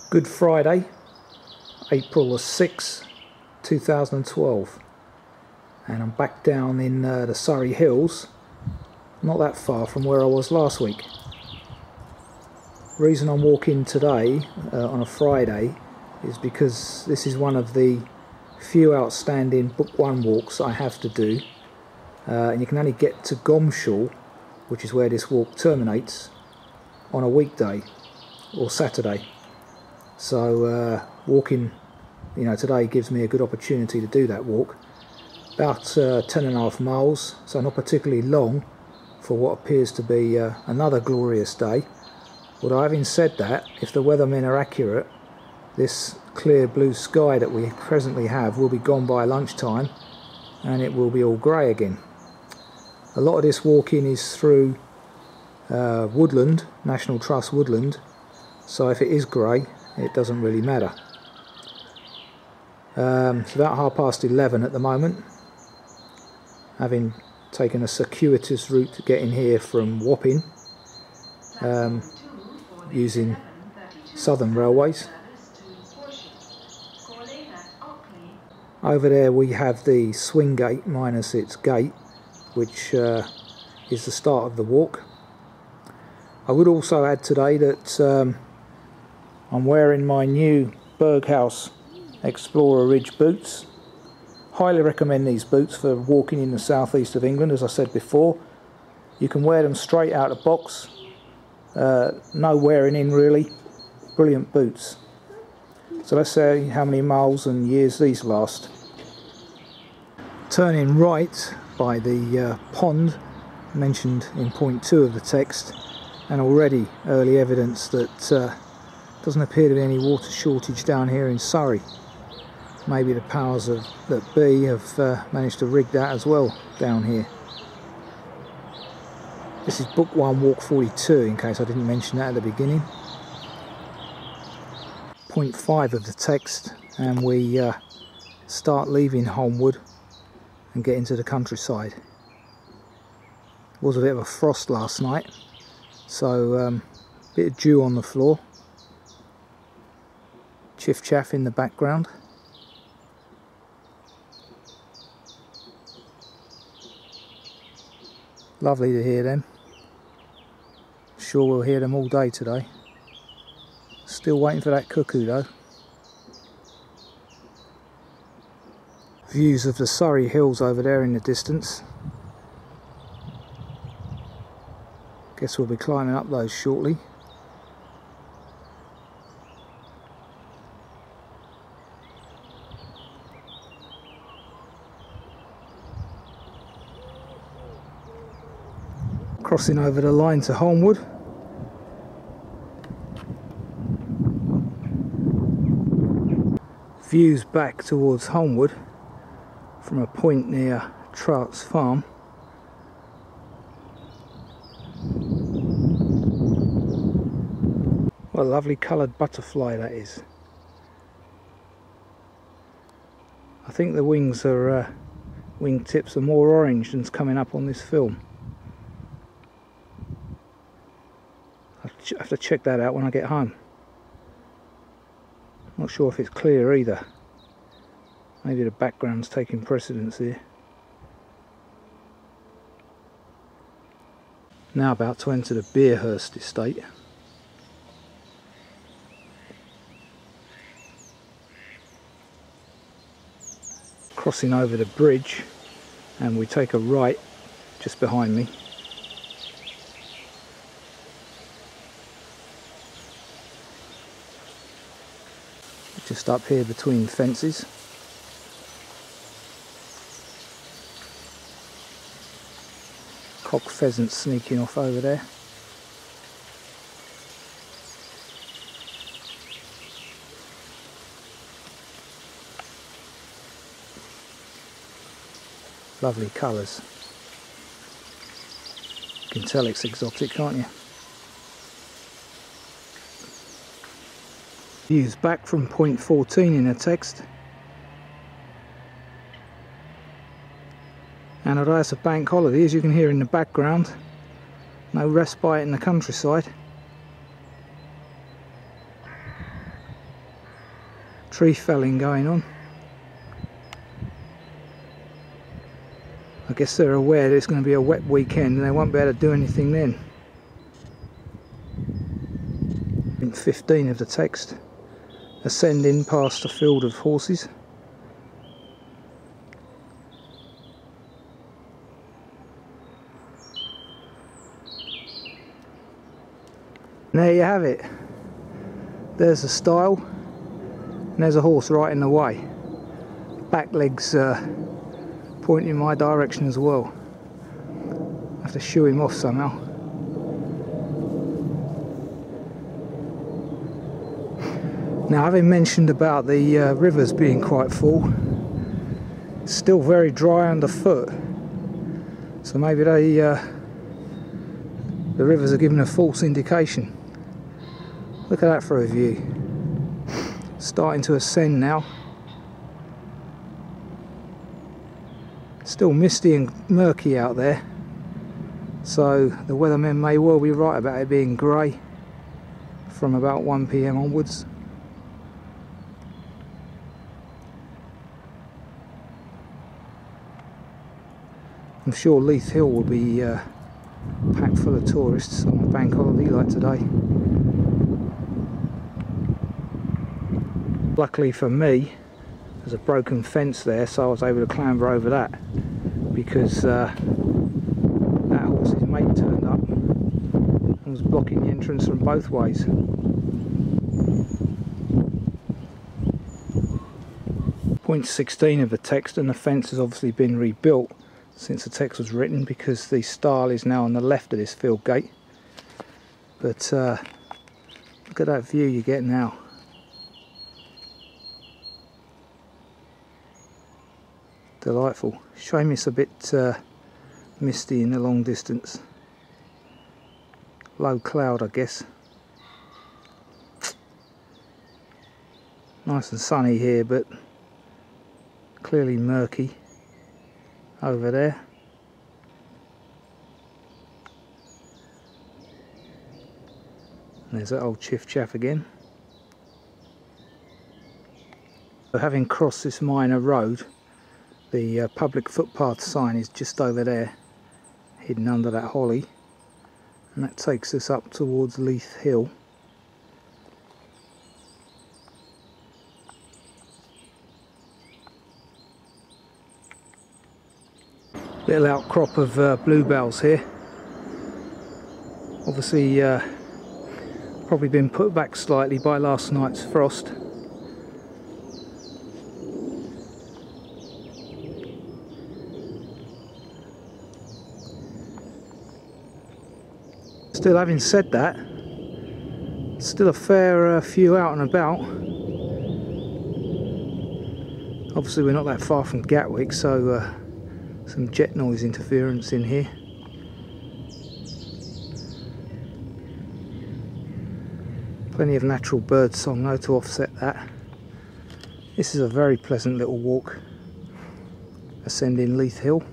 Good Friday, April the 6th, 2012, and I'm back down in the Surrey hills, not that far from where I was last week. The reason I'm walking today on a Friday is because this is one of the few outstanding Book 1 walks I have to do, and you can only get to Gomshall, which is where this walk terminates, on a weekday or Saturday. So walking, today gives me a good opportunity to do that walk. About 10.5 miles, so not particularly long for what appears to be another glorious day. Although having said that, if the weathermen are accurate, this clear blue sky that we presently have will be gone by lunchtime and it will be all grey again. A lot of this walking is through woodland, National Trust woodland, so if it is grey, it doesn't really matter. It's about 11:30 at the moment, having taken a circuitous route to get in here from Watton, using Southern Railways. Over there we have the swing gate minus its gate, which is the start of the walk. I would also add today that I'm wearing my new Berghaus Explorer Ridge boots. Highly recommend these boots for walking in the southeast of England. As I said before, you can wear them straight out of the box, no wearing in really. Brilliant boots. So let's see how many miles and years these last. Turning right by the pond mentioned in point 2 of the text, and already early evidence that doesn't appear to be any water shortage down here in Surrey. Maybe the powers that be have managed to rig that as well down here. This is Book 1 Walk 42, in case I didn't mention that at the beginning. Point 5 of the text, and we start leaving Holmwood and get into the countryside. It was a bit of a frost last night, so a bit of dew on the floor. Chiff chaff in the background. Lovely to hear them. Sure we'll hear them all day today. Still waiting for that cuckoo though. Views of the Surrey hills over there in the distance. Guess we'll be climbing up those shortly. Crossing over the line to Holmwood. Views back towards Holmwood from a point near Trout's farm. What a lovely coloured butterfly that is. I think the wings are wingtips are more orange than's coming up on this film. I have to check that out when I get home. Not sure if it's clear either. Maybe the background's taking precedence here. Now about to enter the Beerhurst estate. Crossing over the bridge, and we take a right just behind me. Just up here between fences. Cock pheasants sneaking off over there. Lovely colours. You can tell it's exotic, can't you? Views back from point 14 in the text. And although it's a bank holiday, as you can hear in the background, no respite in the countryside. Tree felling going on. I guess they're aware that it's going to be a wet weekend and they won't be able to do anything then. In 15 of the text, ascending past a field of horses. And there you have it. There's the stile, and there's a horse right in the way. Back legs pointing in my direction as well. I have to shoo him off somehow. Now, having mentioned about the rivers being quite full, it's still very dry underfoot, so maybe the rivers are giving a false indication. Look at that for a view. Starting to ascend now. Still misty and murky out there, so the weathermen may well be right about it being grey from about 1 PM onwards. I'm sure Leith Hill will be packed full of tourists on a bank holiday like today. Luckily for me, there's a broken fence there, so I was able to clamber over that, because that horse's mate turned up and was blocking the entrance from both ways. Point 16 of the text, and the fence has obviously been rebuilt since the text was written, because the stile is now on the left of this field gate. But look at that view you get now. Delightful. Shame it's a bit misty in the long distance. Low cloud, I guess. Nice and sunny here, but clearly murky over there. And there's that old chiff chaff again. So having crossed this minor road, the public footpath sign is just over there, hidden under that holly, and that takes us up towards Leith Hill. Little outcrop of bluebells here. Obviously probably been put back slightly by last night's frost. Still, having said that, still a fair few out and about. Obviously we're not that far from Gatwick, so some jet noise interference in here. Plenty of natural bird song though to offset that. This is a very pleasant little walk ascending Leith Hill.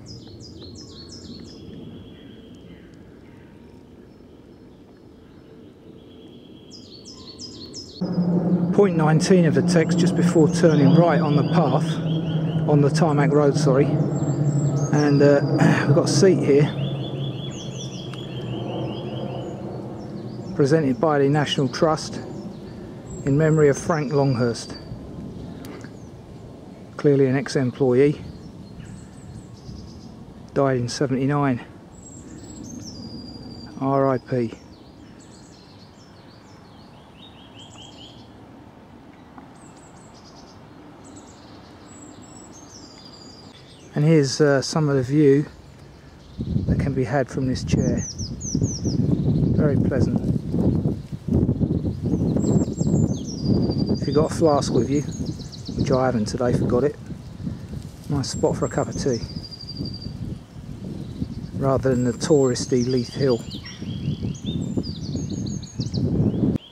Point 19 of the text, just before turning right on the path, on the tarmac road, sorry, and we've got a seat here presented by the National Trust in memory of Frank Longhurst, clearly an ex-employee, died in 79, R.I.P. And here's some of the view that can be had from this chair. Very pleasant. If you've got a flask with you, which I haven't today, forgot it, nice spot for a cup of tea, rather than the touristy Leith Hill.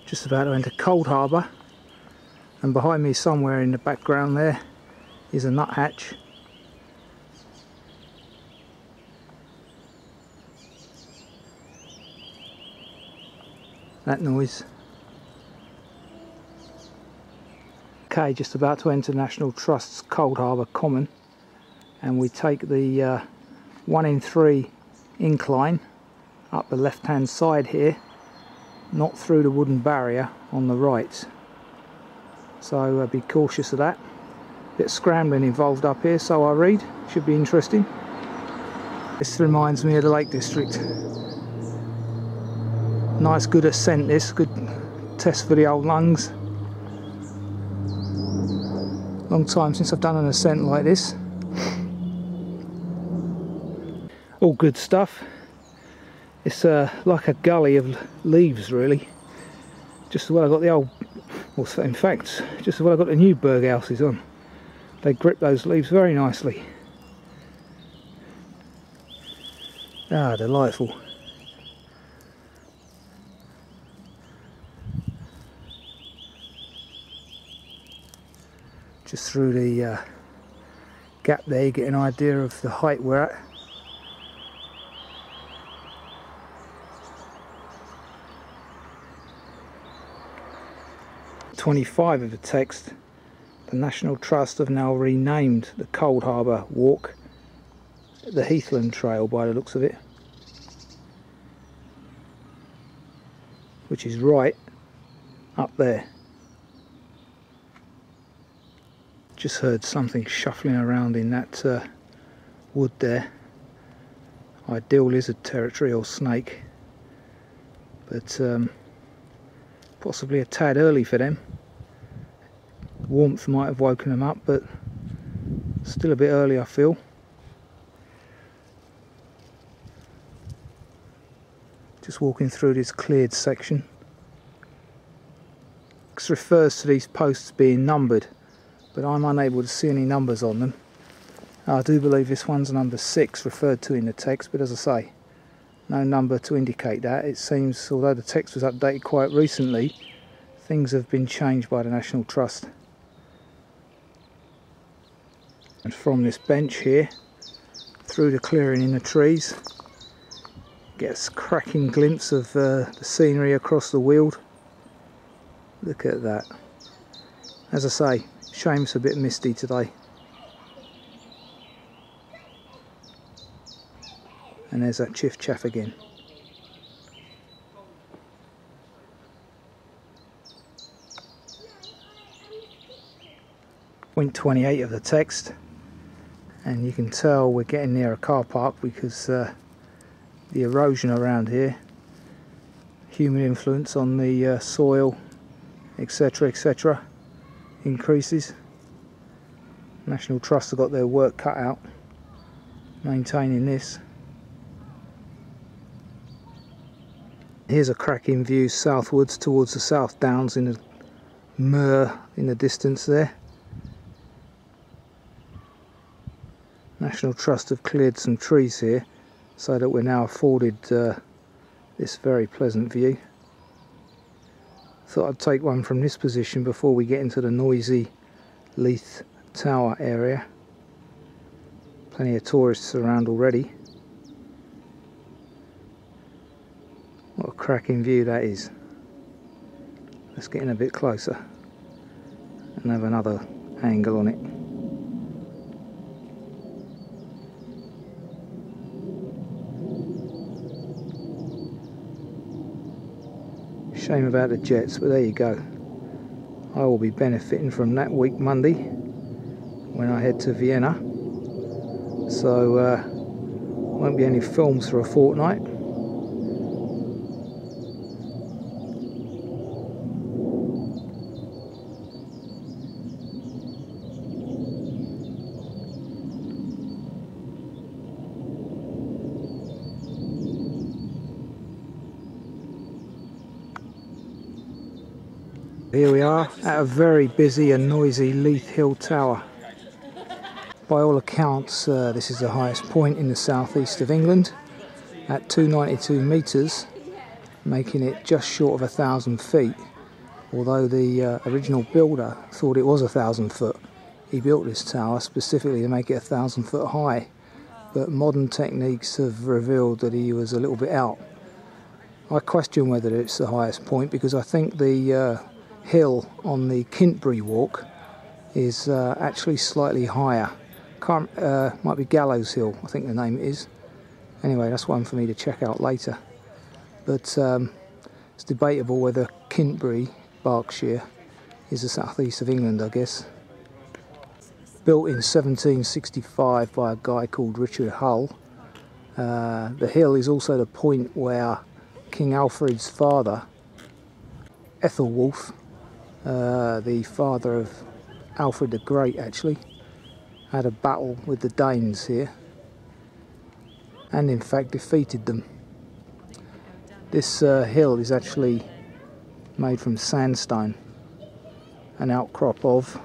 Just about to enter Cold Harbour, and behind me somewhere in the background there is a nuthatch. That noise. Okay, just about to enter National Trust's Cold Harbour Common, and we take the 1 in 3 incline up the left hand side here, not through the wooden barrier on the right, so be cautious of that. Bit of scrambling involved up here, so I read. Should be interesting. This reminds me of the Lake District. Nice good ascent, this good test for the old lungs. Long time since I've done an ascent like this. All good stuff. It's like a gully of leaves really. Just as well I got the old, well, in fact, just as well I got the new berg houses on. They grip those leaves very nicely. Ah, delightful. Just through the gap there you get an idea of the height we're at. .25 of the text. The National Trust have now renamed the Cold Harbour Walk the Heathland Trail by the looks of it, which is right up there. Just heard something shuffling around in that wood there. Ideal lizard territory or snake, but possibly a tad early for them. Warmth might have woken them up, but still a bit early I feel. Just walking through this cleared section. This refers to these posts being numbered, but I'm unable to see any numbers on them. I do believe this one's number 6 referred to in the text, but as I say, no number to indicate that. It seems, although the text was updated quite recently, things have been changed by the National Trust. And from this bench here, through the clearing in the trees, gets a cracking glimpse of the scenery across the Weald. Look at that. As I say, shame it's a bit misty today. And there's that chiff chaff again. .28 of the text, and you can tell we're getting near a car park because the erosion around here, human influence on the soil, etc, etc, increases. National Trust have got their work cut out maintaining this. Here's a cracking view southwards towards the South Downs in the Muir in the distance there. National Trust have cleared some trees here so that we're now afforded this very pleasant view. Thought I'd take one from this position before we get into the noisy Leith Tower area. Plenty of tourists around already. What a cracking view that is. Let's get in a bit closer and have another angle on it. Shame about the jets, but there you go. I will be benefiting from that week Monday when I head to Vienna. So won't be any films for a fortnight. Here we are at a very busy and noisy Leith Hill Tower. By all accounts, this is the highest point in the southeast of England at 292 metres, making it just short of 1,000 feet. Although the original builder thought it was 1,000 foot. He built this tower specifically to make it 1,000 foot high, but modern techniques have revealed that he was a little bit out. I question whether it's the highest point because I think the hill on the Kintbury walk is actually slightly higher. Might be Gallows Hill, I think the name is. Anyway, that's one for me to check out later. But it's debatable whether Kintbury, Berkshire, is the southeast of England, I guess. Built in 1765 by a guy called Richard Hull. The hill is also the point where King Alfred's father, Ethelwulf, the father of Alfred the Great actually, had a battle with the Danes here and in fact defeated them. This hill is actually made from sandstone, an outcrop of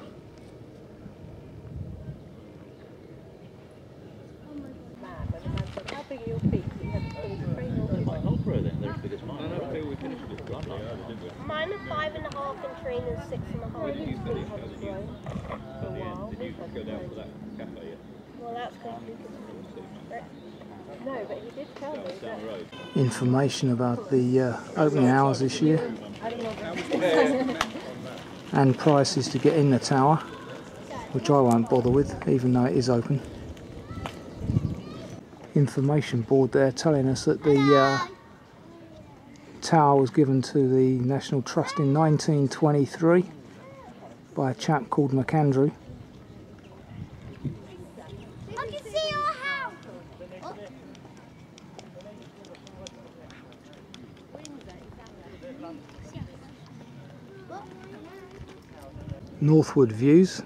Mine are 5.5 in train and 6.5. Well, that's because no, but he did tell me that. Information about the opening hours this year and prices to get in the tower, which I won't bother with even though it is open. Information board there telling us that the tower was given to the National Trust in 1923 by a chap called MacAndrew. I can see your house. Northwood views.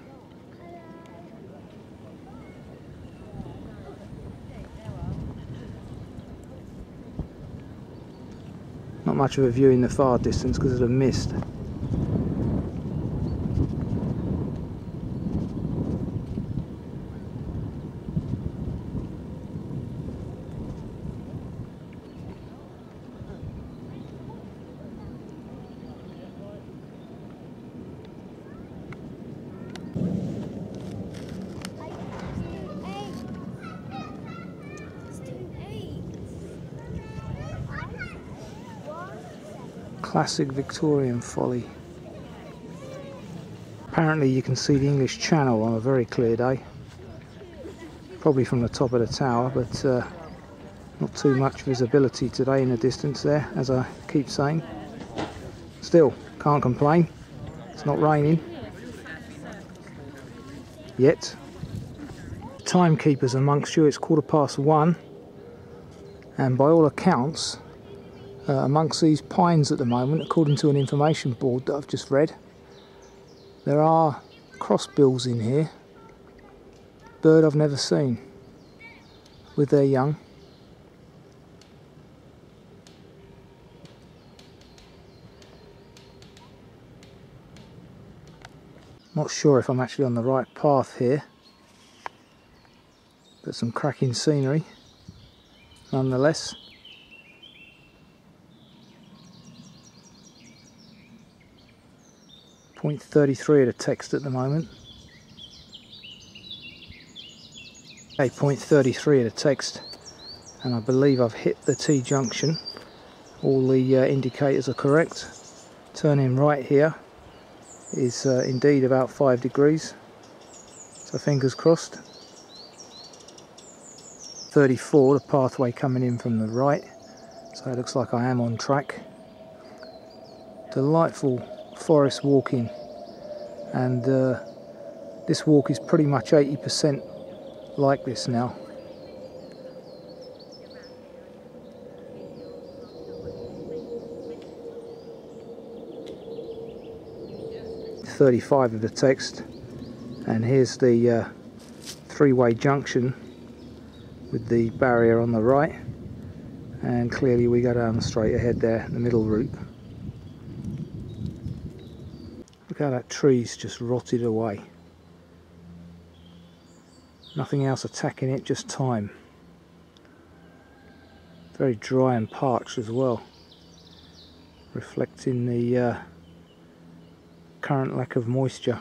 Not much of a view in the far distance because of the mist. Classic Victorian folly. Apparently you can see the English Channel on a very clear day. Probably from the top of the tower, but not too much visibility today in the distance there, as I keep saying. Still, can't complain. It's not raining. Yet. Timekeepers amongst you, it's 1:15, and by all accounts, amongst these pines at the moment, according to an information board that I've just read, there are crossbills in here, bird I've never seen, with their young. Not sure if I'm actually on the right path here, but some cracking scenery nonetheless. .33 of the text at the moment. Okay, .33 of the text, and I believe I've hit the T-junction. All the indicators are correct. Turning right here is indeed about 5 degrees, so fingers crossed. 34, the pathway coming in from the right, so it looks like I am on track. Delightful forest walking, and this walk is pretty much 80% like this now. .35 of the text, and here's the three-way junction with the barrier on the right, and clearly we go down straight ahead there, the middle route. Look how that tree's just rotted away. Nothing else attacking it, just time. Very dry and parched as well, reflecting the current lack of moisture.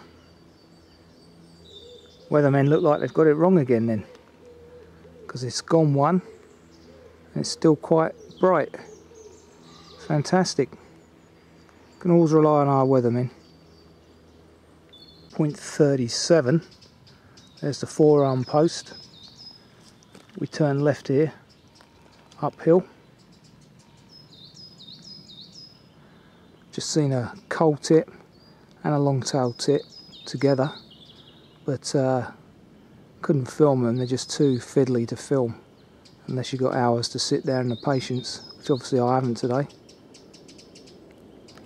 Weathermen look like they've got it wrong again then, because it's gone one and it's still quite bright. Fantastic. Can always rely on our weathermen. .37. There's the forearm post. We turn left here, uphill. Just seen a coal tip and a long-tailed tit together, but couldn't film them. They're just too fiddly to film unless you've got hours to sit there and the patience, which obviously I haven't today.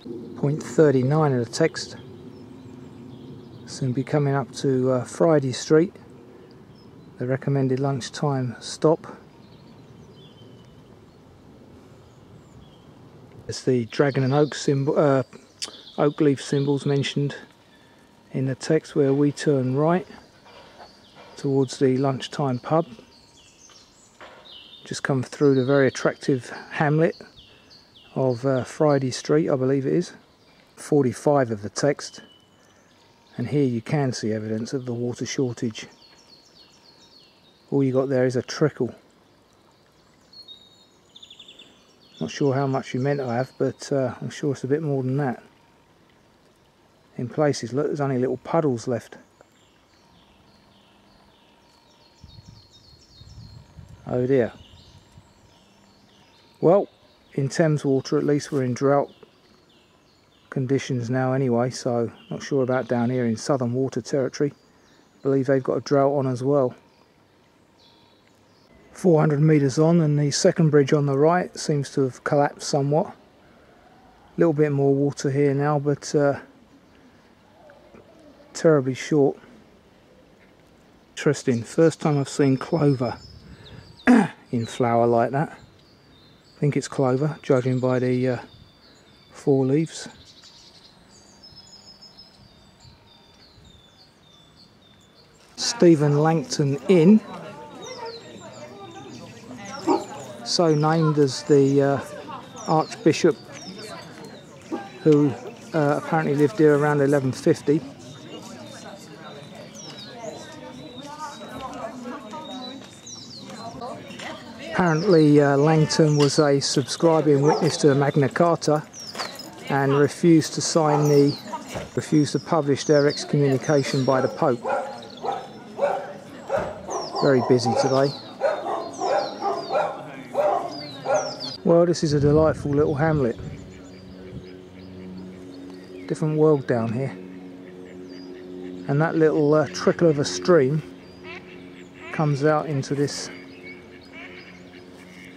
.39 in the text. Soon be coming up to Friday Street, the recommended lunchtime stop. There's the dragon and oak symbol, oak leaf symbols mentioned in the text, where we turn right towards the lunchtime pub. Just come through the very attractive hamlet of Friday Street, I believe it is. 45 of the text, and here you can see evidence of the water shortage. All you got there is a trickle. Not sure how much you meant to have, but I'm sure it's a bit more than that. In places, look, there's only little puddles left. Oh dear. Well, in Thames water at least we're in drought conditions now anyway, so not sure about down here in Southern Water Territory. I believe they've got a drought on as well. 400 metres on, and the second bridge on the right seems to have collapsed somewhat. A little bit more water here now, but terribly short. Interesting, first time I've seen clover in flower like that. I think it's clover, judging by the four leaves. Stephen Langton Inn, so named as the Archbishop who apparently lived here around 1150. Apparently Langton was a subscribing witness to Magna Carta and refused to publish their excommunication by the Pope. Very busy today. Well, this is a delightful little hamlet. Different world down here. And that little trickle of a stream comes out into this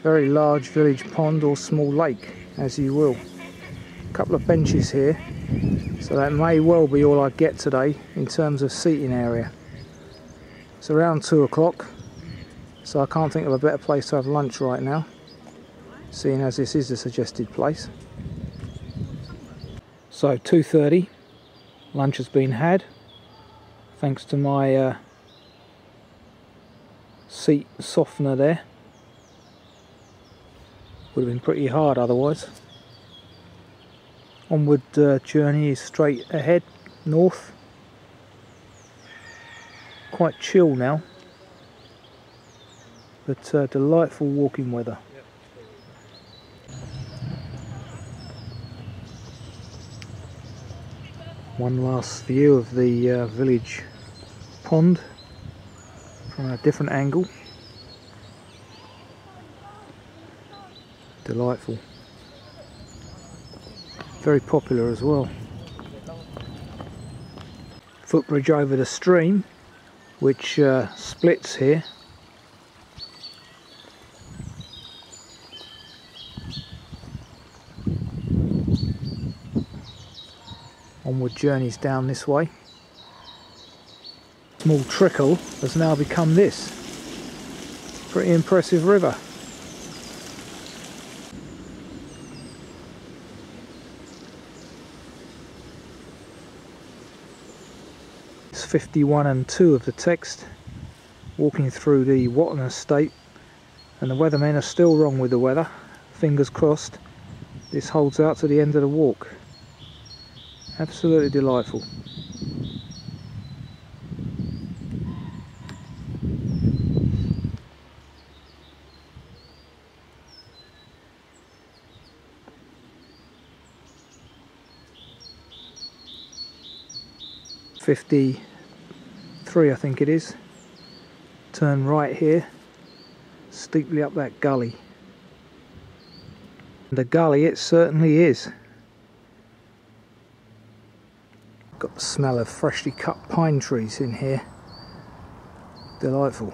very large village pond or small lake, as you will. A couple of benches here, so that may well be all I get today in terms of seating area. It's around 2 o'clock, so I can't think of a better place to have lunch right now, seeing as this is the suggested place. So 2:30, lunch has been had, thanks to my seat softener there. Would have been pretty hard otherwise. Onward journey is straight ahead, north. Quite chill now, but delightful walking weather. One last view of the village pond from a different angle. Delightful. Very popular as well. Footbridge over the stream, which splits here. Onward journeys down this way. Small trickle has now become this. Pretty impressive river. It's 51 and 2 of the text, walking through the Watton estate, and the weathermen are still wrong with the weather. Fingers crossed this holds out to the end of the walk. Absolutely delightful. 53 I think it is. Turn right here, steeply up that gully. And a gully it certainly is. Got the smell of freshly cut pine trees in here. Delightful.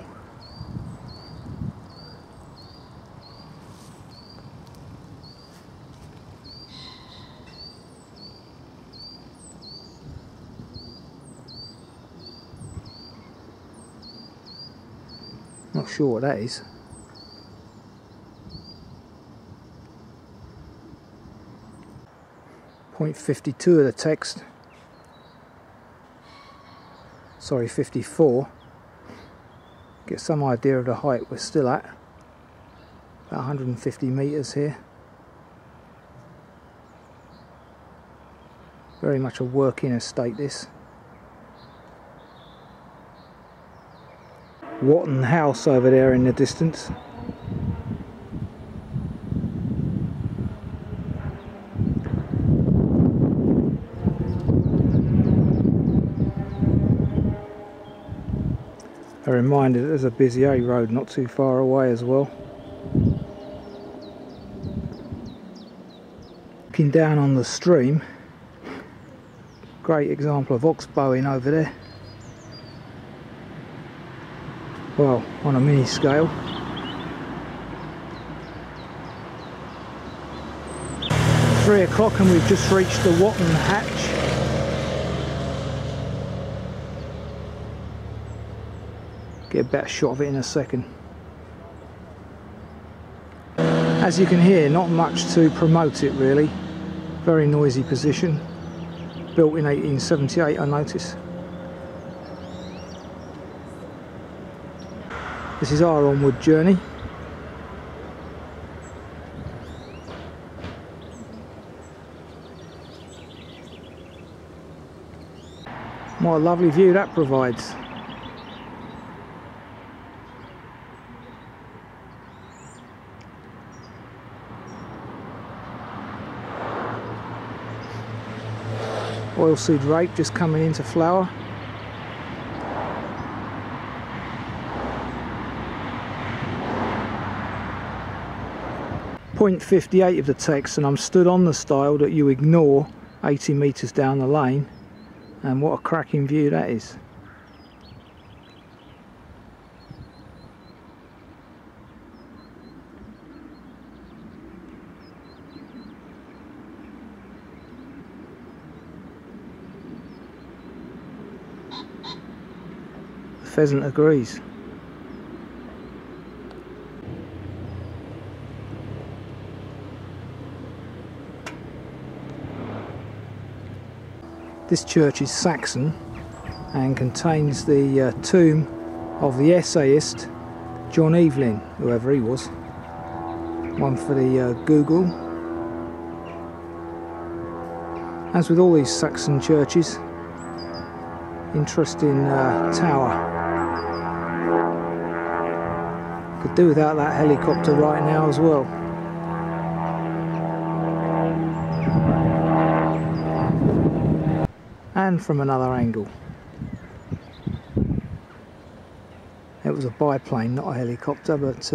Not sure what that is. Point 52 of the text. Sorry, 54. Get some idea of the height we're still at. About 150 metres here. Very much a working estate this. Watton house over there in the distance. A reminder that there's a busy A road not too far away as well. Looking down on the stream, great example of oxbowing over there. Well, on a mini scale. It's 3 o'clock and we've just reached the Watton hatch. Get a better shot of it in a second. As you can hear, not much to promote it really. Very noisy position. Built in 1878, I notice. This is our onward journey. What a lovely view that provides. Oilseed rape just coming into flower. Point 58 of the text, and I'm stood on the stile that you ignore 80 metres down the lane, and what a cracking view that is. The pheasant agrees. This church is Saxon and contains the tomb of the essayist John Evelyn, whoever he was. One for the Google. As with all these Saxon churches, interesting tower. Could do without that helicopter right now as well. And from another angle. It was a biplane, not a helicopter, but it's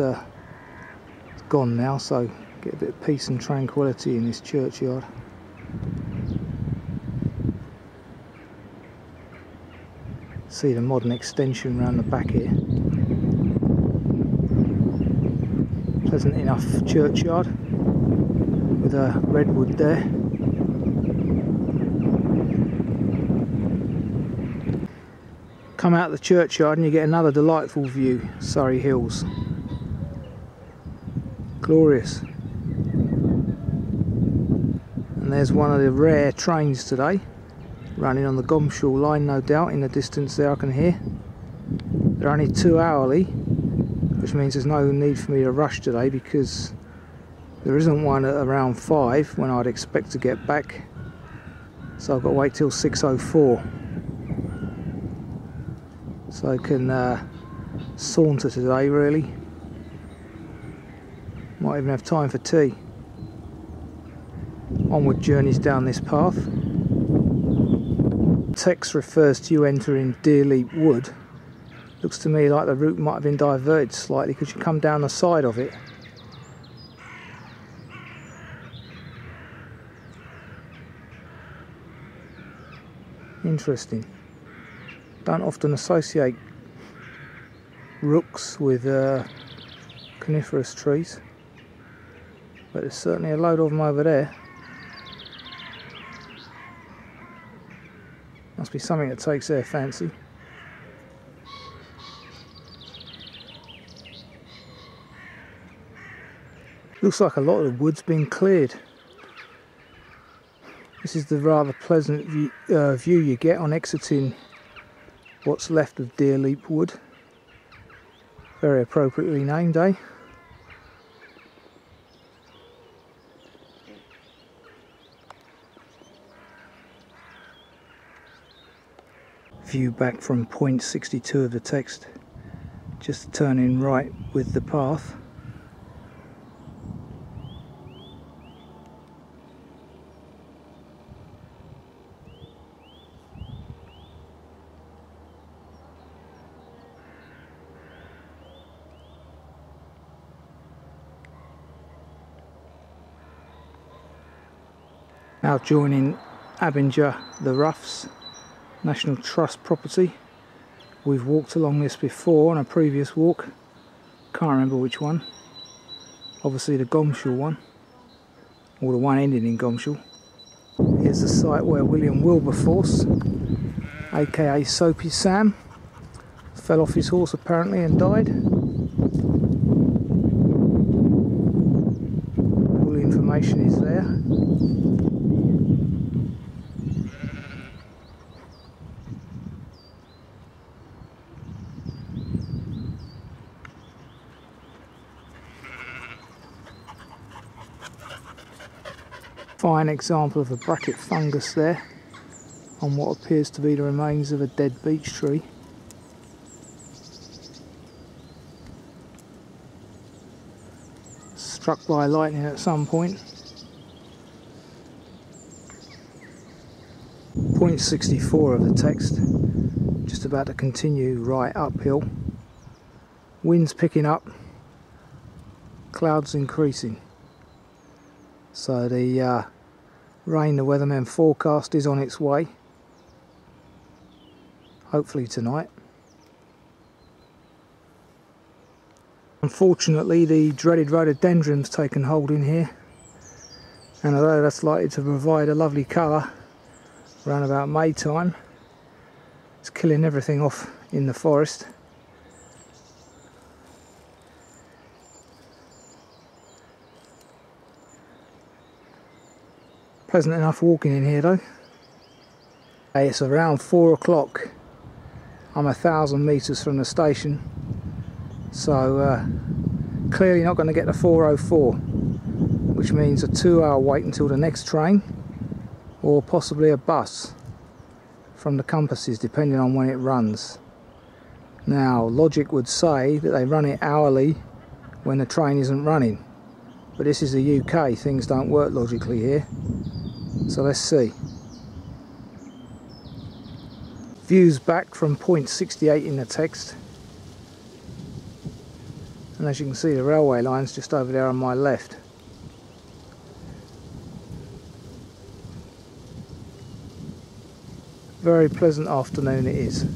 gone now, so get a bit of peace and tranquility in this churchyard. See the modern extension around the back here. Pleasant enough churchyard with a redwood there. Come out of the churchyard and you get another delightful view, Surrey Hills. Glorious. And there's one of the rare trains today, running on the Gomshall line no doubt, in the distance there I can hear. They're only 2 hourly, which means there's no need for me to rush today because there isn't one at around 5 when I'd expect to get back. So I've got to wait till 6:04. So I can saunter today really. Might even have time for tea. Onward journeys down this path. Text refers to you entering Deerleap Wood. Looks to me like the route might have been diverted slightly because you come down the side of it. Interesting. Don't often associate rooks with coniferous trees, but there's certainly a load of them over there. Must be something that takes their fancy. Looks like a lot of the wood's been cleared. This is the rather pleasant view you get on exiting what's left of Deerleap Wood. Very appropriately named, eh? View back from point 62 of the text, just turning right with the path. Now joining Abinger the Roughs, National Trust property. We've walked along this before on a previous walk. Can't remember which one. Obviously the Gomshall one, or the one ending in Gomshall. Here's the site where William Wilberforce, aka Soapy Sam, fell off his horse apparently and died. All the information is there. Fine example of a bracket fungus there on what appears to be the remains of a dead beech tree. Struck by lightning at some point. Point 64 of the text, just about to continue right uphill. Winds picking up, clouds increasing. So the rain the weathermen forecast is on its way, hopefully tonight. Unfortunately the dreaded rhododendron's taken hold in here, and although that's likely to provide a lovely colour around about May time, it's killing everything off in the forest. Pleasant enough walking in here though. It's around 4 o'clock. I'm 1,000 metres from the station, so clearly not going to get the 4:04, which means a 2-hour wait until the next train, or possibly a bus from the compasses depending on when it runs. Now logic would say that they run it hourly when the train isn't running, but this is the UK, things don't work logically here. So let's see. Views back from point 68 in the text, and as you can see the railway line's just over there on my left. Very pleasant afternoon it is.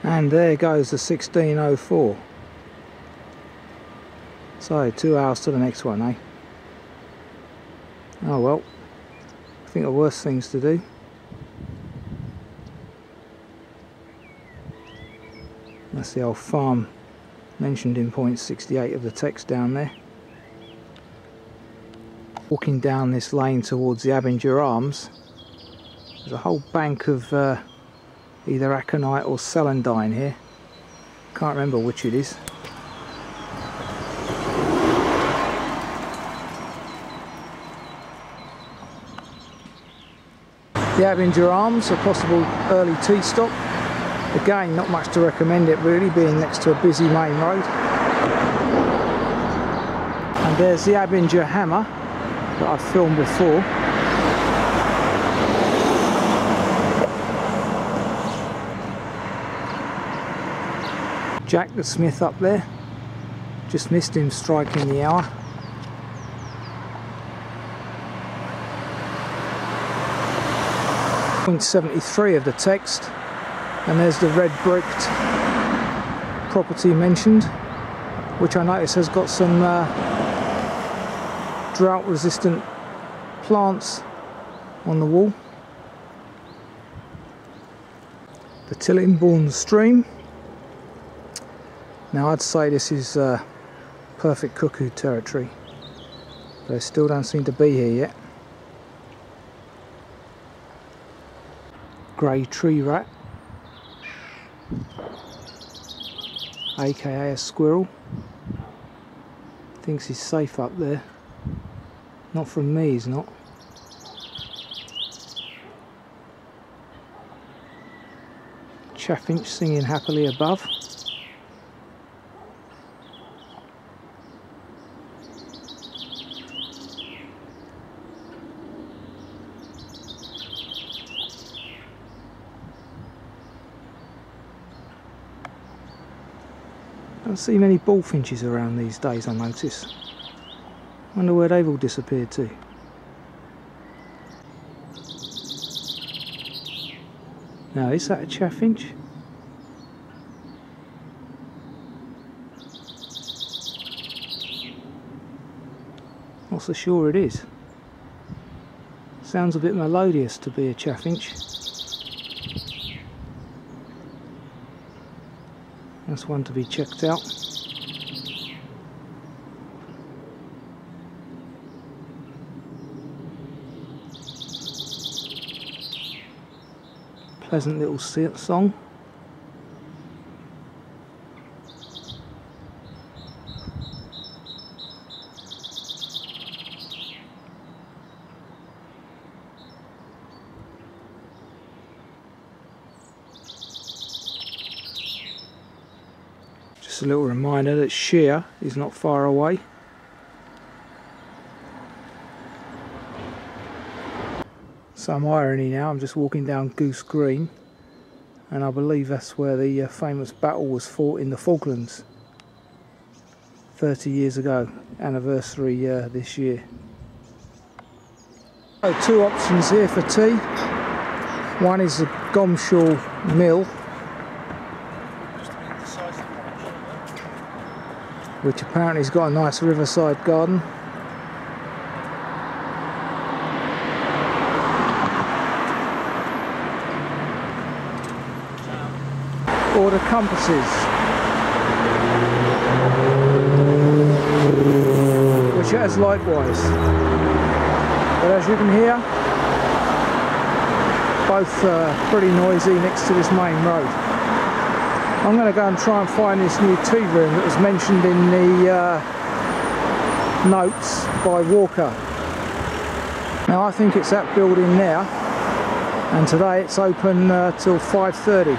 And there goes the 16:04. So 2 hours to the next one, eh? Oh well, I think of worse things to do. That's the old farm mentioned in point 68 of the text down there. Walking down this lane towards the Abinger Arms, there's a whole bank of either aconite or celandine here. Can't remember which it is. The Abinger Arms, a possible early tea stop. Again, not much to recommend it really, being next to a busy main road. And there's the Abinger Hammer that I've filmed before. Jack the Smith up there. Just missed him striking the hour. .73 of the text, and there's the red bricked property mentioned, which I notice has got some drought resistant plants on the wall. The Tilling Bourne stream. Now I'd say this is perfect cuckoo territory, but they still don't seem to be here yet. Grey tree rat, aka a squirrel, thinks he's safe up there. Not from me, he's not. Chaffinch singing happily above. Don't see many bullfinches around these days, I notice. Wonder where they've all disappeared to. Now, is that a chaffinch? Not so sure it is. Sounds a bit melodious to be a chaffinch. That's one to be checked out. Pleasant little song. Just a little reminder that shear is not far away. Some irony now, I'm just walking down Goose Green, and I believe that's where the famous battle was fought in the Falklands 30 years ago, anniversary this year. So two options here for tea. One is the Gomshall mill, which apparently has got a nice riverside garden. Or the compasses, which it has likewise. But as you can hear, both pretty noisy next to this main road. I'm going to go and try and find this new tea room that was mentioned in the notes by Walker. Now I think it's that building there, and today it's open till 5:30.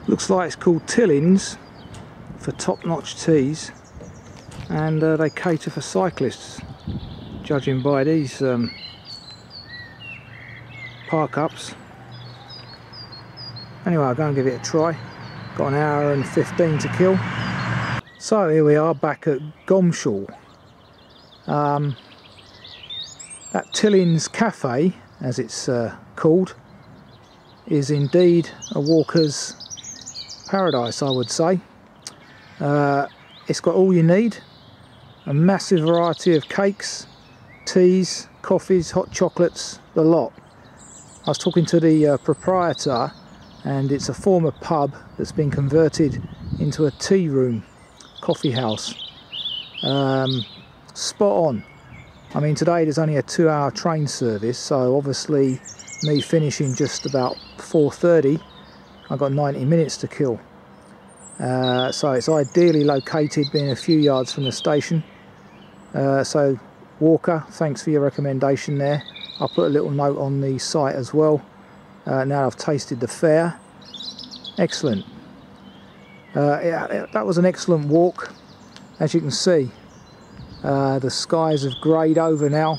Looks like it's called Tilling's for top-notch teas, and they cater for cyclists, judging by these park-ups. Anyway, I'll go and give it a try. Got an hour and 15 to kill. So here we are back at Gomshall. That Tilling's Cafe, as it's called, is indeed a walker's paradise, I would say. It's got all you need, a massive variety of cakes, teas, coffees, hot chocolates, the lot. I was talking to the proprietor, and it's a former pub that's been converted into a tea room, coffee house. Spot on. I mean, today there's only a 2-hour train service, so obviously me finishing just about 4:30, I've got 90 minutes to kill. So it's ideally located, being a few yards from the station. So Walker, thanks for your recommendation there. I'll put a little note on the site as well. Now I've tasted the fare. Excellent. That was an excellent walk. As you can see, the skies have greyed over now.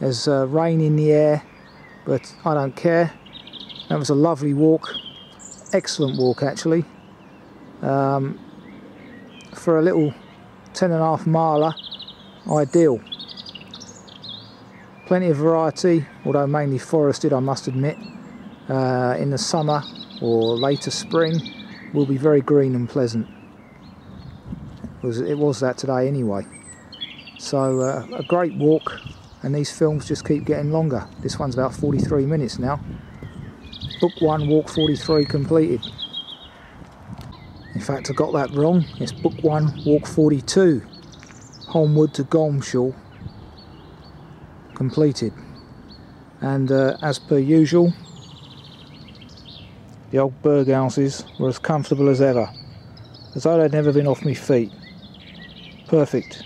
There's rain in the air, but I don't care. That was a lovely walk, excellent walk actually. For a little 10.5 miler, ideal. Plenty of variety, although mainly forested I must admit. In the summer or later spring will be very green and pleasant. It was that today anyway. So a great walk, and these films just keep getting longer. This one's about 43 minutes now. Book 1, walk 43 completed. In fact, I got that wrong. It's book 1, walk 42. Holmwood to Gomshall completed. And as per usual, the old berghouses were as comfortable as ever, as though they'd never been off my feet. Perfect.